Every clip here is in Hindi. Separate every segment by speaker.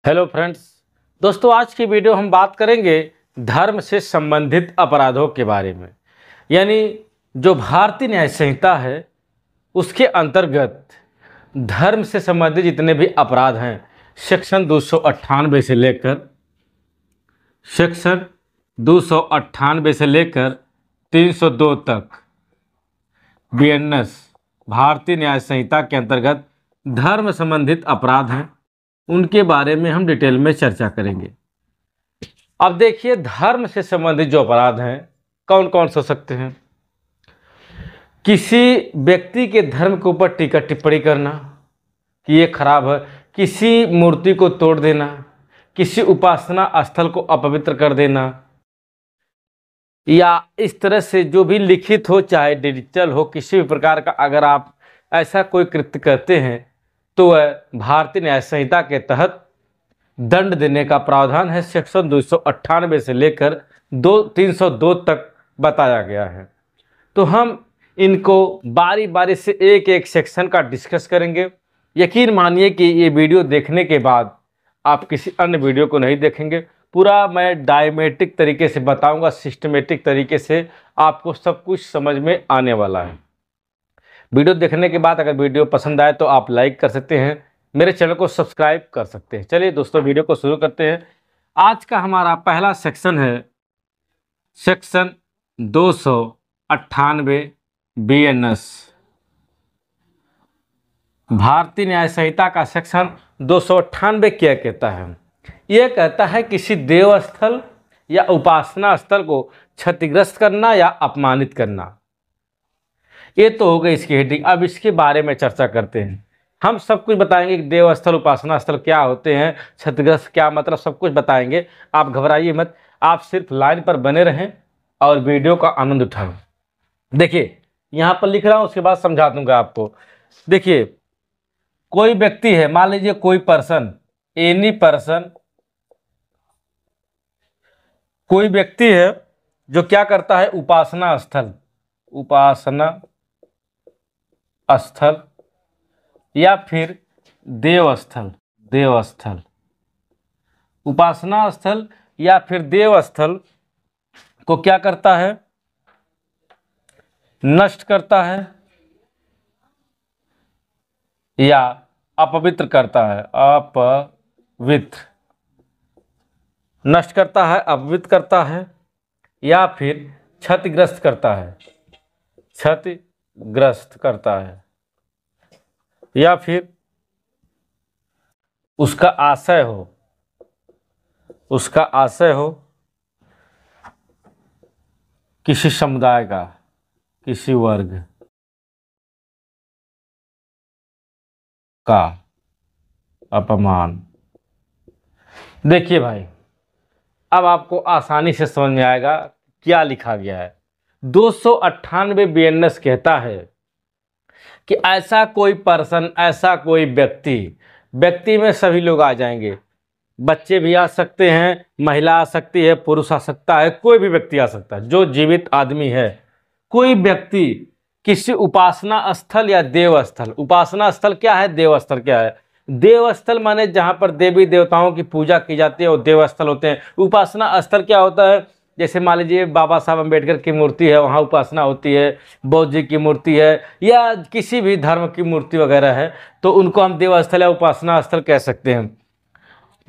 Speaker 1: हेलो फ्रेंड्स, दोस्तों आज की वीडियो हम बात करेंगे धर्म से संबंधित अपराधों के बारे में। यानी जो भारतीय न्याय संहिता है उसके अंतर्गत धर्म से संबंधित जितने भी अपराध हैं सेक्शन 298 से लेकर 302 तक बीएनएस भारतीय न्याय संहिता के अंतर्गत धर्म संबंधित अपराध हैं, उनके बारे में हम डिटेल में चर्चा करेंगे। अब देखिए, धर्म से संबंधित जो अपराध हैं कौन कौन से हो सकते हैं। किसी व्यक्ति के धर्म के ऊपर टीका टिप्पणी करना कि ये खराब है, किसी मूर्ति को तोड़ देना, किसी उपासना स्थल को अपवित्र कर देना, या इस तरह से जो भी लिखित हो चाहे डिजिटल हो, किसी भी प्रकार का अगर आप ऐसा कोई कृत्य करते हैं तो वह भारतीय न्याय संहिता के तहत दंड देने का प्रावधान है। सेक्शन 298 से लेकर 302 तक बताया गया है। तो हम इनको बारी बारी से एक एक सेक्शन का डिस्कस करेंगे। यकीन मानिए कि ये वीडियो देखने के बाद आप किसी अन्य वीडियो को नहीं देखेंगे। पूरा मैं डायमेट्रिक तरीके से बताऊंगा, सिस्टमेटिक तरीके से आपको सब कुछ समझ में आने वाला है। वीडियो देखने के बाद अगर वीडियो पसंद आए तो आप लाइक कर सकते हैं, मेरे चैनल को सब्सक्राइब कर सकते हैं। चलिए दोस्तों, वीडियो को शुरू करते हैं। आज का हमारा पहला सेक्शन है सेक्शन 298 बीएनएस। भारतीय न्याय संहिता का सेक्शन 298 क्या कहता है? यह कहता है किसी देवस्थल या उपासना स्थल को क्षतिग्रस्त करना या अपमानित करना। ये तो हो गई इसकी हेडिंग। अब इसके बारे में चर्चा करते हैं। हम सब कुछ बताएंगे कि देवस्थल उपासना स्थल क्या होते हैं, क्षतिग्रस्त क्या मतलब, सब कुछ बताएंगे। आप घबराइए मत, आप सिर्फ लाइन पर बने रहें और वीडियो का आनंद उठाएं। देखिए यहाँ पर लिख रहा हूँ, उसके बाद समझा दूंगा आपको। देखिए, कोई व्यक्ति है, मान लीजिए कोई पर्सन, एनी पर्सन, कोई व्यक्ति है जो क्या करता है, उपासना स्थल या फिर देवस्थल उपासना स्थल या फिर देवस्थल को क्या करता है, नष्ट करता है या अपवित्र करता है। नष्ट करता है, अपवित्र करता है या फिर क्षतिग्रस्त करता है या फिर उसका आशय हो किसी समुदाय का, किसी वर्ग का अपमान। देखिए भाई, अब आपको आसानी से समझ में आएगा क्या लिखा गया है। 298 बीएनएस कहता है कि ऐसा कोई पर्सन, ऐसा कोई व्यक्ति में सभी लोग आ जाएंगे। बच्चे भी आ सकते हैं, महिला आ सकती है, पुरुष आ सकता है, कोई भी व्यक्ति आ सकता है जो जीवित आदमी है। कोई व्यक्ति किसी उपासना स्थल या देवस्थल, उपासना स्थल क्या है, देवस्थल क्या है? देवस्थल माने जहां पर देवी देवताओं की पूजा की जाती है वो देवस्थल होते हैं। उपासना स्थल क्या होता है? जैसे मान लीजिए बाबा साहब अम्बेडकर की मूर्ति है, वहाँ उपासना होती है। बौद्ध जी की मूर्ति है या किसी भी धर्म की मूर्ति वगैरह है, तो उनको हम देवस्थल या उपासना स्थल कह सकते हैं।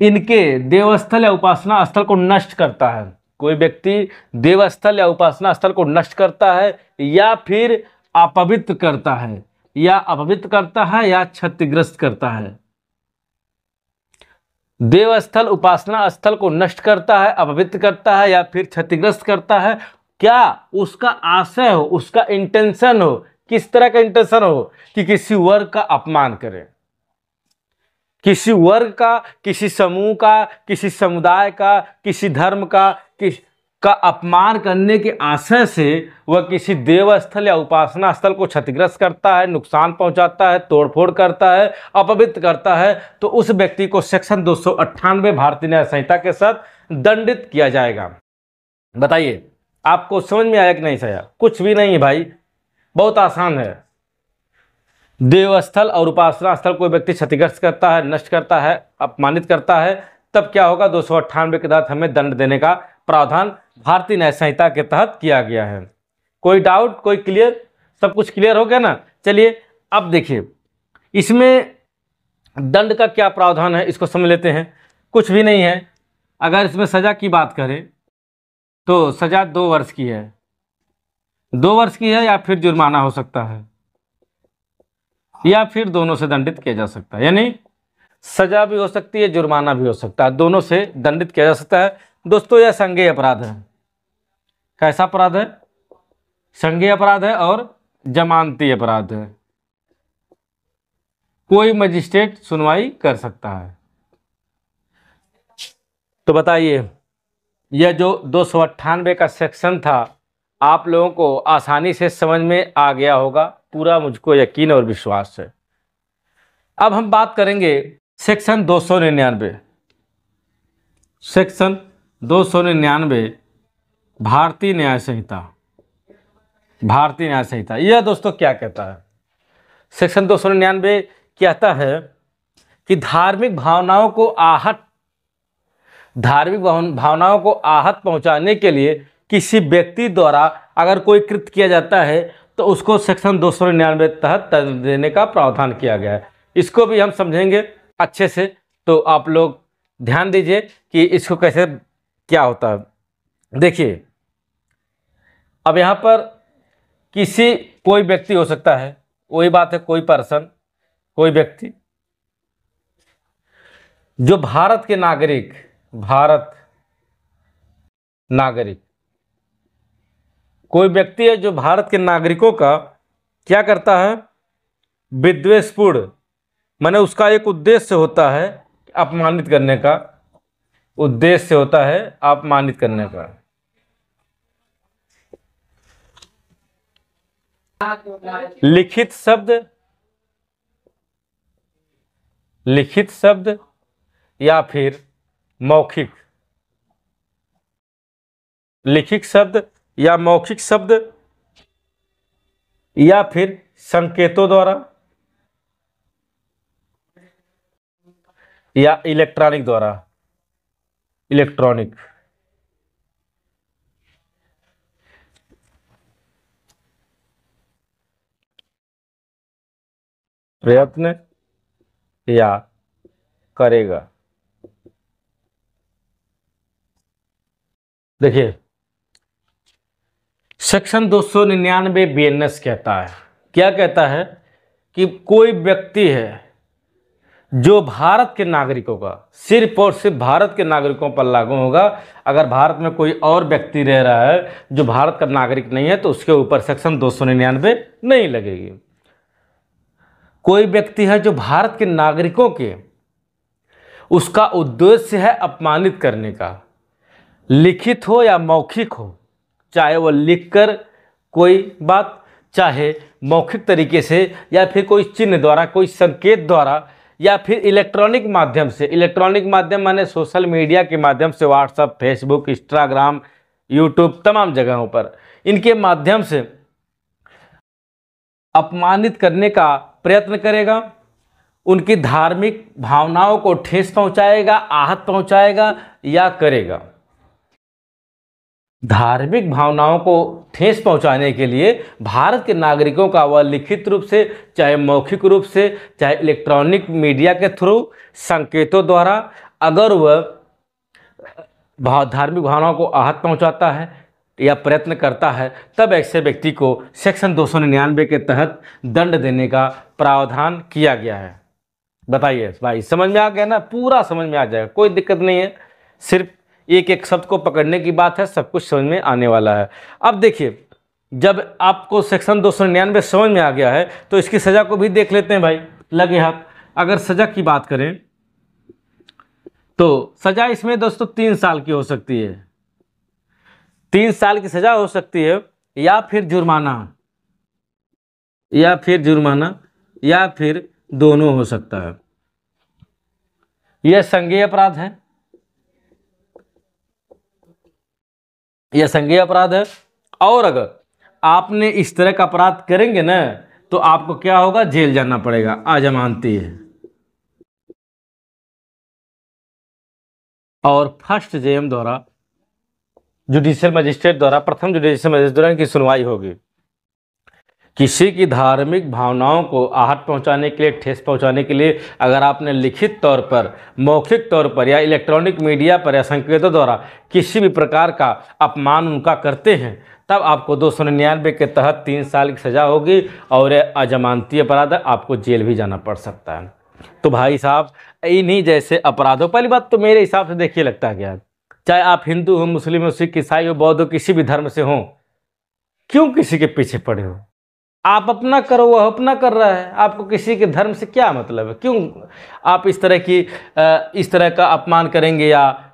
Speaker 1: इनके देवस्थल या उपासना स्थल को नष्ट करता है, कोई व्यक्ति देवस्थल या उपासना स्थल को नष्ट करता है या फिर अपवित्र करता है या क्षतिग्रस्त करता है। देवस्थल उपासना स्थल को नष्ट करता है, अपवित्र करता है या फिर क्षतिग्रस्त करता है। क्या उसका आशय हो, उसका इंटेंशन हो, किस तरह का इंटेंशन हो कि किसी वर्ग का अपमान करे, किसी वर्ग का, किसी समूह का, किसी समुदाय का, किसी धर्म का अपमान करने के आशय से वह किसी देवस्थल या उपासना स्थल को क्षतिग्रस्त करता है, नुकसान पहुंचाता है, तोड़फोड़ करता है, अपवित्र करता है, तो उस व्यक्ति को सेक्शन 298 भारतीय न्याय संहिता के साथ दंडित किया जाएगा। बताइए आपको समझ में आया कि नहीं? आया? कुछ भी नहीं है भाई, बहुत आसान है। देवस्थल और उपासना स्थल कोई व्यक्ति क्षतिग्रस्त करता है, नष्ट करता है, अपमानित करता है, तब क्या होगा, 298 के तहत हमें दंड देने का प्रावधान भारतीय न्याय संहिता के तहत किया गया है। कोई डाउट, कोई क्लियर? सब कुछ क्लियर हो गया ना? चलिए अब देखिए इसमें दंड का क्या प्रावधान है, इसको समझ लेते हैं। कुछ भी नहीं है। अगर इसमें सजा की बात करें तो सजा 2 वर्ष की है, 2 वर्ष की है, या फिर जुर्माना हो सकता है, या फिर दोनों से दंडित किया जा सकता है। यानी सजा भी हो सकती है, जुर्माना भी हो सकता है, दोनों से दंडित किया जा सकता है। दोस्तों यह संज्ञेय अपराध है। कैसा अपराध है? संज्ञेय अपराध है और जमानती अपराध है। कोई मजिस्ट्रेट सुनवाई कर सकता है। तो बताइए यह जो 298 का सेक्शन था आप लोगों को आसानी से समझ में आ गया होगा, पूरा मुझको यकीन और विश्वास है। अब हम बात करेंगे सेक्शन 299, सेक्शन 299 भारतीय न्याय संहिता। भारतीय न्याय संहिता यह दोस्तों क्या कहता है? सेक्शन 299 कहता है कि धार्मिक भावनाओं को आहत पहुंचाने के लिए किसी व्यक्ति द्वारा अगर कोई कृत्य किया जाता है तो उसको सेक्शन 299 तहत दंड देने का प्रावधान किया गया है। इसको भी हम समझेंगे अच्छे से, तो आप लोग ध्यान दीजिए कि इसको कैसे क्या होता है। देखिए अब यहाँ पर कोई व्यक्ति हो सकता है, वही बात है, कोई पर्सन, कोई व्यक्ति जो भारत के नागरिक कोई व्यक्ति है जो भारत के नागरिकों का क्या करता है, विद्वेषपूर्ण, माने उसका एक उद्देश्य होता है अपमानित करने का, उद्देश्य होता है अपमानित करने का। लिखित शब्द या फिर मौखिक, लिखित शब्द या मौखिक शब्द या फिर संकेतों द्वारा या इलेक्ट्रॉनिक द्वारा, इलेक्ट्रॉनिक। प्रयत्न या करेगा। देखिए सेक्शन 299 बीएनएस कहता है, क्या कहता है कि कोई व्यक्ति है जो भारत के नागरिकों का, सिर्फ और सिर्फ भारत के नागरिकों पर लागू होगा। अगर भारत में कोई और व्यक्ति रह रहा है जो भारत का नागरिक नहीं है तो उसके ऊपर सेक्शन 299 नहीं लगेगी। कोई व्यक्ति है जो भारत के नागरिकों के, उसका उद्देश्य है अपमानित करने का, लिखित हो या मौखिक हो, चाहे वो लिखकर कोई बात, चाहे मौखिक तरीके से, या फिर कोई चिन्ह द्वारा, कोई संकेत द्वारा, या फिर इलेक्ट्रॉनिक माध्यम से। इलेक्ट्रॉनिक माध्यम माने सोशल मीडिया के माध्यम से, व्हाट्सएप, फेसबुक, इंस्टाग्राम, यूट्यूब, तमाम जगहों पर इनके माध्यम से अपमानित करने का प्रयत्न करेगा, उनकी धार्मिक भावनाओं को ठेस पहुंचाएगा, आहत पहुंचाएगा या करेगा। धार्मिक भावनाओं को ठेस पहुंचाने के लिए भारत के नागरिकों का वह लिखित रूप से, चाहे मौखिक रूप से, चाहे इलेक्ट्रॉनिक मीडिया के थ्रू, संकेतों द्वारा, अगर वह धार्मिक भावनाओं को आहत पहुंचाता है या प्रयत्न करता है, तब ऐसे व्यक्ति को सेक्शन 299 के तहत दंड देने का प्रावधान किया गया है। बताइए भाई, समझ में आ गया ना? पूरा समझ में आ जाएगा, कोई दिक्कत नहीं है, सिर्फ एक एक शब्द को पकड़ने की बात है, सब कुछ समझ में आने वाला है। अब देखिए जब आपको सेक्शन 299 समझ में आ गया है तो इसकी सजा को भी देख लेते हैं भाई, लगे हाथ। अगर सजा की बात करें तो सजा इसमें दोस्तों 3 साल की हो सकती है, 3 साल की सजा हो सकती है, या फिर जुर्माना, या फिर दोनों हो सकता है। यह संज्ञेय अपराध है, यह संज्ञेय अपराध है। और अगर आपने इस तरह का अपराध करेंगे ना तो आपको क्या होगा, जेल जाना पड़ेगा, अजमानती है। और फर्स्ट जेएम द्वारा, जुडिशियल मजिस्ट्रेट द्वारा, प्रथम जुडिशियल मजिस्ट्रेट द्वारा इनकी सुनवाई होगी। किसी की धार्मिक भावनाओं को आहत पहुंचाने के लिए, ठेस पहुंचाने के लिए अगर आपने लिखित तौर पर, मौखिक तौर पर या इलेक्ट्रॉनिक मीडिया पर या संकेतों द्वारा किसी भी प्रकार का अपमान उनका करते हैं, तब आपको 299 के तहत 3 साल की सज़ा होगी और अजमानती अपराध है, आपको जेल भी जाना पड़ सकता है। तो भाई साहब, इन्हीं जैसे अपराधों, पहली बात तो मेरे हिसाब से देखिए लगता है क्या, चाहे आप हिंदू हो, मुस्लिम हो, सिख, ईसाई हो, बौद्ध हो, किसी भी धर्म से हो, क्यों किसी के पीछे पड़े हो? आप अपना करो, वह अपना कर रहा है, आपको किसी के धर्म से क्या मतलब है? क्यों आप इस तरह का अपमान करेंगे या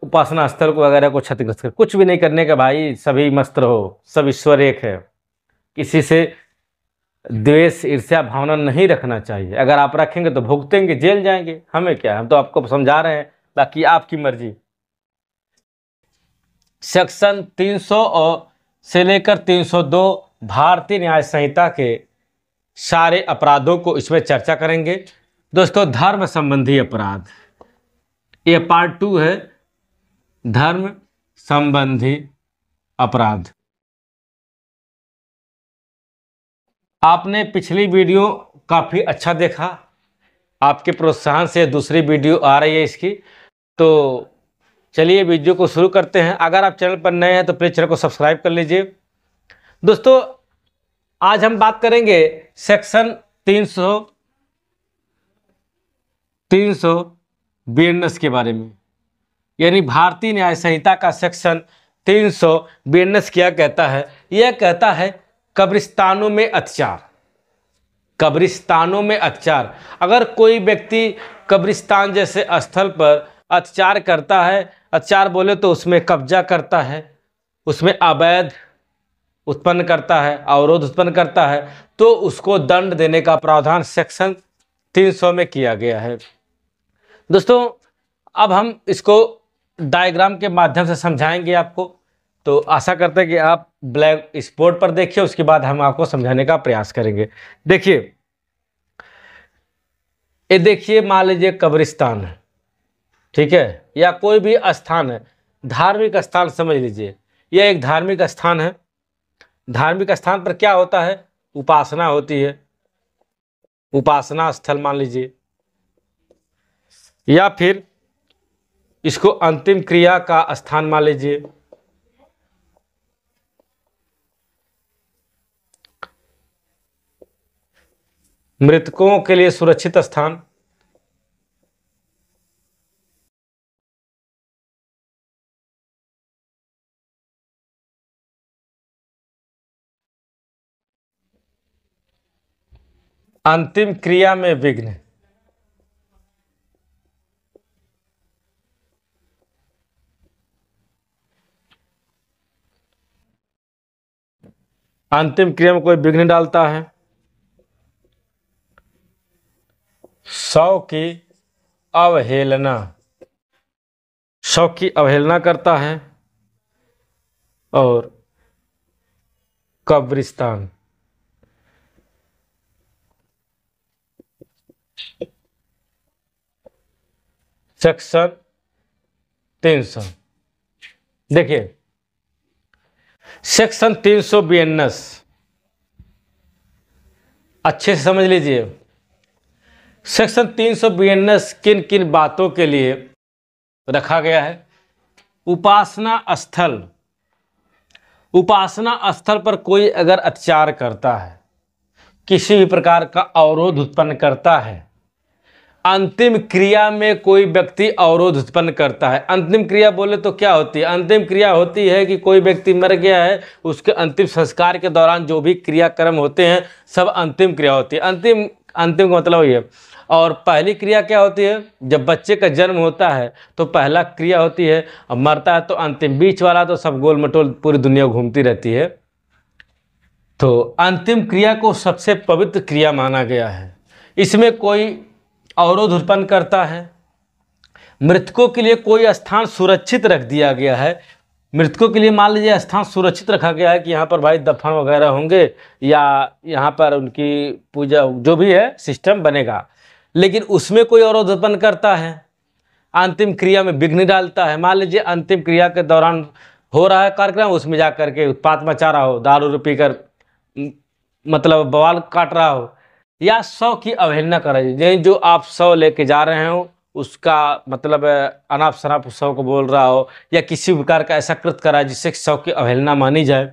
Speaker 1: उपासना स्थल को वगैरह को क्षतिग्रस्त कर? कुछ भी नहीं करने का भाई, सभी मस्त रहो, सब ईश्वर एक है। किसी से द्वेष, ईर्ष्या भावना नहीं रखना चाहिए। अगर आप रखेंगे तो भुगतेंगे, जेल जाएंगे, हमें क्या, हम तो आपको समझा रहे हैं, बाकी आपकी मर्जी। सेक्शन 300 से लेकर 302 भारतीय न्याय संहिता के सारे अपराधों को इसमें चर्चा करेंगे। दोस्तों, धर्म संबंधी अपराध, ये पार्ट 2 है, धर्म संबंधी अपराध। आपने पिछली वीडियो काफ़ी अच्छा देखा, आपके प्रोत्साहन से दूसरी वीडियो आ रही है इसकी। तो चलिए वीडियो को शुरू करते हैं। अगर आप चैनल पर नए हैं तो प्लीज़ चैनल को सब्सक्राइब कर लीजिए। दोस्तों, आज हम बात करेंगे सेक्शन 300 बीएनएस के बारे में, यानी भारतीय न्याय संहिता का सेक्शन 300 बीएनएस क्या कहता है? यह कहता है कब्रिस्तानों में अत्याचार। कब्रिस्तानों में अत्याचार, अगर कोई व्यक्ति कब्रिस्तान जैसे स्थल पर अत्याचार करता है, अत्याचार बोले तो उसमें कब्जा करता है, उसमें अवैध उत्पन्न करता है, अवरोध उत्पन्न करता है, तो उसको दंड देने का प्रावधान सेक्शन 300 में किया गया है। दोस्तों, अब हम इसको डायग्राम के माध्यम से समझाएंगे आपको। तो आशा करते हैं कि आप ब्लैक इस बोर्ड पर देखिए, उसके बाद हम आपको समझाने का प्रयास करेंगे। देखिए, ये देखिए, मान लीजिए कब्रिस्तान है, ठीक है, या कोई भी स्थान है, धार्मिक स्थान समझ लीजिए, यह एक धार्मिक स्थान है। धार्मिक स्थान पर क्या होता है? उपासना होती है, उपासना स्थल मान लीजिए, या फिर इसको अंतिम क्रिया का स्थान मान लीजिए। मृतकों के लिए सुरक्षित स्थान, अंतिम क्रिया में विघ्न, अंतिम क्रिया में कोई विघ्न डालता है, शव की अवहेलना, शव की अवहेलना करता है, और कब्रिस्तान, सेक्शन 300। देखिए, सेक्शन 300 बीएनएस अच्छे से समझ लीजिए। सेक्शन 300 बीएनएस किन किन बातों के लिए रखा गया है? उपासना स्थल, उपासना स्थल पर कोई अगर अत्याचार करता है, किसी भी प्रकार का अवरोध उत्पन्न करता है, अंतिम क्रिया में कोई व्यक्ति अवरोध उत्पन्न करता है। अंतिम क्रिया बोले तो क्या होती है? अंतिम क्रिया होती है कि कोई व्यक्ति मर गया है, उसके अंतिम संस्कार के दौरान जो भी क्रियाक्रम होते हैं सब अंतिम क्रिया होती है। अंतिम का मतलब ये। और पहली क्रिया क्या होती है? जब बच्चे का जन्म होता है तो पहला क्रिया होती है, और मरता है तो अंतिम। बीच वाला तो सब गोल मटोल पूरी दुनिया घूमती रहती है। तो अंतिम क्रिया को सबसे पवित्र क्रिया माना गया है। इसमें कोई अवरोध उत्पन्न करता है, मृतकों के लिए कोई स्थान सुरक्षित रख दिया गया है, मृतकों के लिए मान लीजिए स्थान सुरक्षित रखा गया है कि यहाँ पर भाई दफन वगैरह होंगे या यहाँ पर उनकी पूजा जो भी है सिस्टम बनेगा, लेकिन उसमें कोई अवरोध उत्पन्न करता है, अंतिम क्रिया में विघ्न डालता है। मान लीजिए अंतिम क्रिया के दौरान हो रहा है कार्यक्रम, उसमें जा करके उत्पात मचा रहा हो, दारू पी कर मतलब बवाल काट रहा हो, या शव की अवहेलना कर रही है, जो आप शव लेके जा रहे हो उसका मतलब अनाप शनाप शव को बोल रहा हो, या किसी प्रकार का ऐसा कृत्य करा जिससे शव की अवहेलना मानी जाए,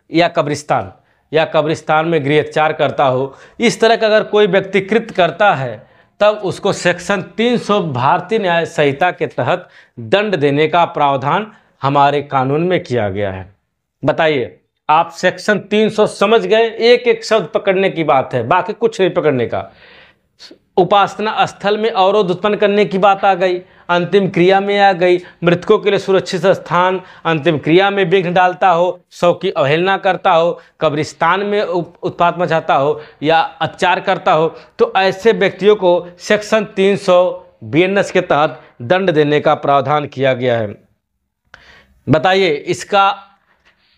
Speaker 1: या कब्रिस्तान में गृहत्याग करता हो, इस तरह का अगर कोई व्यक्ति कृत्य करता है तब उसको सेक्शन 300 भारतीय न्याय संहिता के तहत दंड देने का प्रावधान हमारे कानून में किया गया है। बताइए, आप सेक्शन 300 समझ गए? एक एक शब्द पकड़ने की बात है, बाकी कुछ नहीं पकड़ने का। उपासना स्थल में अवरोध उत्पन्न करने की बात आ गई, अंतिम क्रिया में आ गई, मृतकों के लिए सुरक्षित स्थान, अंतिम क्रिया में विघ्न डालता हो, शव की अवहेलना करता हो, कब्रिस्तान में उत्पात मचाता हो या अत्याचार करता हो, तो ऐसे व्यक्तियों को सेक्शन 300 बीएनएस के तहत दंड देने का प्रावधान किया गया है। बताइए, इसका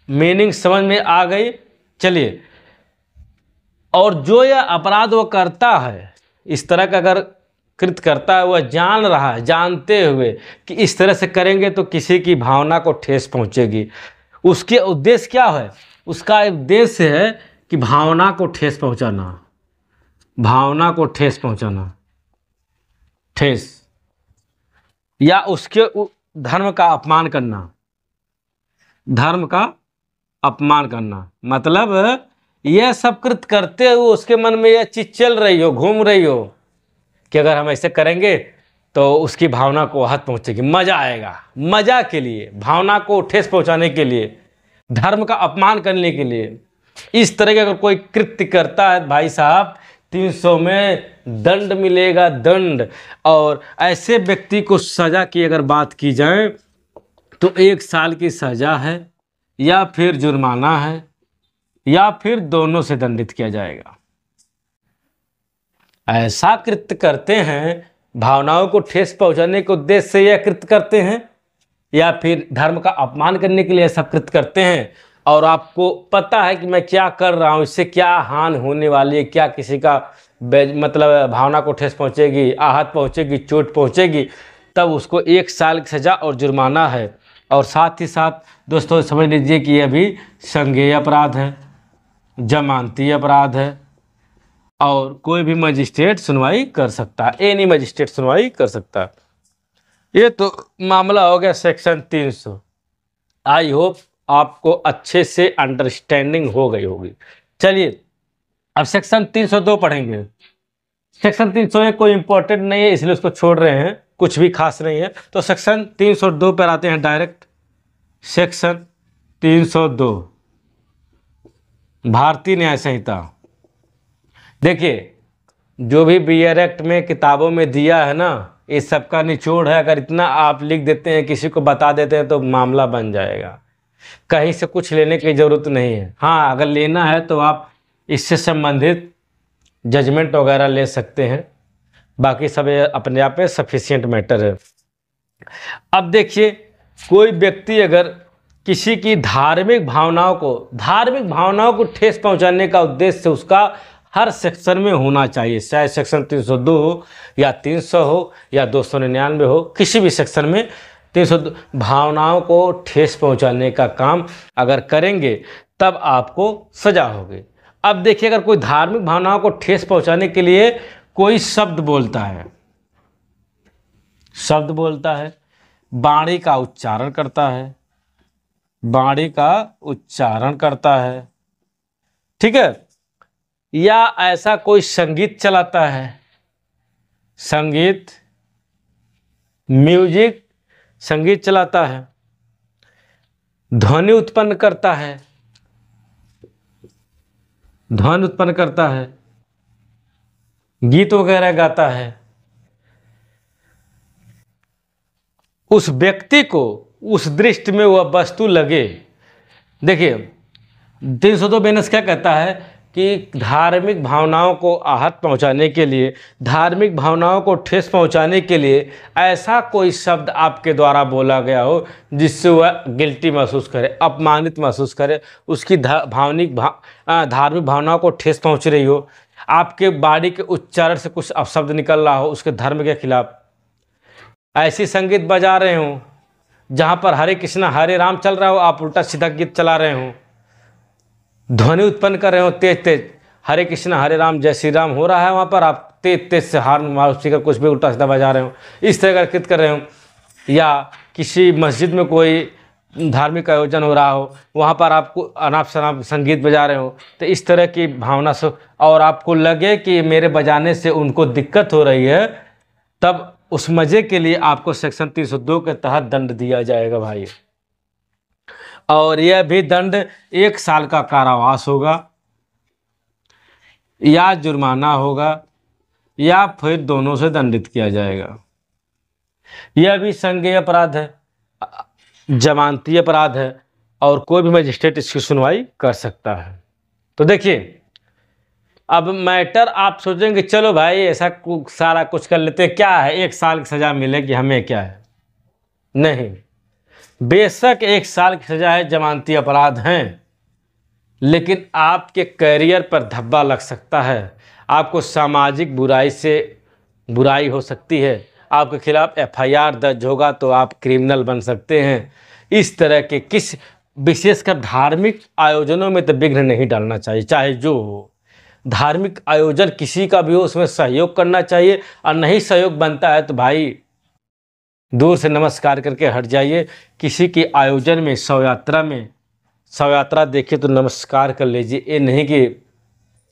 Speaker 1: मीनिंग समझ में आ गई? चलिए, और जो यह अपराध वो करता है, इस तरह का अगर कृत्य करता है, वह जान रहा है, जानते हुए कि इस तरह से करेंगे तो किसी की भावना को ठेस पहुंचेगी, उसके उद्देश्य क्या है? उसका उद्देश्य है कि भावना को ठेस पहुंचाना, भावना को ठेस पहुंचाना, ठेस, या उसके धर्म का अपमान करना, धर्म का अपमान करना। मतलब यह सब कृत्य करते हुए उसके मन में यह चीज चल रही हो, घूम रही हो कि अगर हम ऐसे करेंगे तो उसकी भावना को आहत पहुंचेगी, मजा आएगा, मजा के लिए, भावना को ठेस पहुंचाने के लिए, धर्म का अपमान करने के लिए, इस तरह के अगर कोई कृत्य करता है भाई साहब, 300 में दंड मिलेगा, दंड। और ऐसे व्यक्ति को सजा की अगर बात की जाए तो 1 साल की सजा है, या फिर जुर्माना है, या फिर दोनों से दंडित किया जाएगा। ऐसा कृत्य करते हैं, भावनाओं को ठेस पहुंचाने के उद्देश्य से यह कृत्य करते हैं, या फिर धर्म का अपमान करने के लिए ऐसा कृत्य करते हैं, और आपको पता है कि मैं क्या कर रहा हूं, इससे क्या हानि होने वाली है, क्या किसी का मतलब भावना को ठेस पहुंचेगी, आहत पहुंचेगी, चोट पहुंचेगी, तब उसको 1 साल की सजा और जुर्माना है। और साथ ही साथ दोस्तों समझ लीजिए कि यह भी संज्ञेय अपराध है, जमानती अपराध है, और कोई भी मजिस्ट्रेट सुनवाई कर सकता है, एनी मजिस्ट्रेट सुनवाई कर सकता है। ये तो मामला हो गया सेक्शन 300। आई होप आपको अच्छे से अंडरस्टैंडिंग हो गई होगी। चलिए अब सेक्शन 302 पढ़ेंगे। सेक्शन 301 कोई इंपॉर्टेंट नहीं है, इसलिए उसको छोड़ रहे हैं, कुछ भी खास नहीं है। तो सेक्शन 302 पर आते हैं डायरेक्ट। सेक्शन 302 भारतीय न्याय संहिता। देखिए, जो भी बीआर एक्ट में किताबों में दिया है ना, इस सब का निचोड़ है। अगर इतना आप लिख देते हैं, किसी को बता देते हैं, तो मामला बन जाएगा। कहीं से कुछ लेने की ज़रूरत नहीं है। हाँ, अगर लेना है तो आप इससे संबंधित जजमेंट वगैरह ले सकते हैं, बाकी सब अपने आप में सफिशिएंट मैटर है। अब देखिए, कोई व्यक्ति अगर किसी की धार्मिक भावनाओं को ठेस पहुंचाने का उद्देश्य उसका हर सेक्शन में होना चाहिए, चाहे सेक्शन 302 हो या 300 हो या 299 हो, किसी भी सेक्शन में 302 भावनाओं को ठेस पहुंचाने का काम अगर करेंगे तब आपको सजा होगी। अब देखिए, अगर कोई धार्मिक भावनाओं को ठेस पहुंचाने के लिए कोई शब्द बोलता है, वाणी का उच्चारण करता है, ठीक है, या ऐसा कोई संगीत चलाता है, संगीत चलाता है, ध्वनि उत्पन्न करता है, गीत वगैरह गाता है, उस व्यक्ति को उस दृष्टि में वह वस्तु लगे। देखिए 302 बेनस क्या कहता है कि धार्मिक भावनाओं को आहत पहुंचाने के लिए, धार्मिक भावनाओं को ठेस पहुंचाने के लिए ऐसा कोई शब्द आपके द्वारा बोला गया हो जिससे वह गिल्टी महसूस करे, अपमानित महसूस करे, उसकी धार्मिक भावनाओं को ठेस पहुंच रही हो, आपके बाणी के उच्चारण से कुछ अपशब्द निकल रहा हो उसके धर्म के खिलाफ, ऐसी संगीत बजा रहे हो जहाँ पर हरे कृष्णा हरे राम चल रहा हो, आप उल्टा सीधा गीत चला रहे हो, ध्वनि उत्पन्न कर रहे हो तेज तेज, हरे कृष्णा हरे राम जय श्री राम हो रहा है, वहाँ पर आप तेज तेज से हार्न स्पीकर कुछ भी उल्टा सीधा बजा रहे हो, इस तरह का कृत्य कर रहे हो। या किसी मस्जिद में कोई धार्मिक आयोजन हो रहा हो, वहाँ पर आपको अनाप शनाप संगीत बजा रहे हो, तो इस तरह की भावना से और आपको लगे कि मेरे बजाने से उनको दिक्कत हो रही है, तब उस मज़े के लिए आपको सेक्शन 302 के तहत दंड दिया जाएगा भाई। और यह भी दंड 1 साल का कारावास होगा या जुर्माना होगा या फिर दोनों से दंडित किया जाएगा। यह भी संज्ञेय अपराध है, जमानती अपराध है और कोई भी मजिस्ट्रेट इसकी सुनवाई कर सकता है। तो देखिए, अब मैटर आप सोचेंगे चलो भाई ऐसा सारा कुछ कर लेते, क्या है 1 साल की सज़ा मिलेगी हमें, क्या है? नहीं, बेशक 1 साल की सज़ा है, जमानती अपराध हैं, लेकिन आपके करियर पर धब्बा लग सकता है, आपको सामाजिक बुराई से बुराई हो सकती है, आपके खिलाफ FIR दर्ज होगा तो आप क्रिमिनल बन सकते हैं। इस तरह के किस विशेषकर धार्मिक आयोजनों में तो विघ्न नहीं डालना चाहिए, चाहे जो हो। धार्मिक आयोजन किसी का भी हो उसमें सहयोग करना चाहिए, और नहीं सहयोग बनता है तो भाई दूर से नमस्कार करके हट जाइए। किसी के आयोजन में शव यात्रा देखिए तो नमस्कार कर लीजिए, ये नहीं कि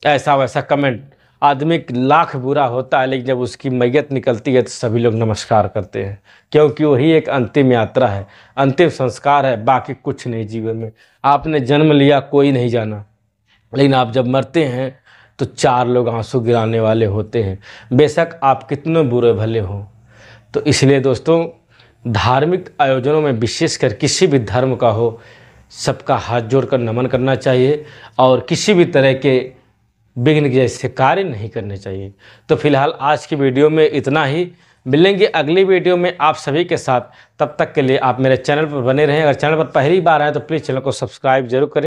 Speaker 1: ऐसा वैसा कमेंट। आदमी लाख बुरा होता है लेकिन जब उसकी मैयत निकलती है तो सभी लोग नमस्कार करते हैं, क्योंकि वही एक अंतिम यात्रा है, अंतिम संस्कार है, बाकी कुछ नहीं जीवन में। आपने जन्म लिया कोई नहीं जाना, लेकिन आप जब मरते हैं तो 4 लोग आंसू गिराने वाले होते हैं, बेशक आप कितने बुरे भले हों। तो इसलिए दोस्तों, धार्मिक आयोजनों में विशेषकर किसी भी धर्म का हो, सबका हाथ जोड़कर नमन करना चाहिए और किसी भी तरह के विघ्न जैसे कार्य नहीं करने चाहिए। तो फिलहाल आज की वीडियो में इतना ही, मिलेंगे अगली वीडियो में आप सभी के साथ। तब तक के लिए आप मेरे चैनल पर बने रहें। अगर चैनल पर पहली बार आए तो प्लीज़ चैनल को सब्सक्राइब जरूर करें।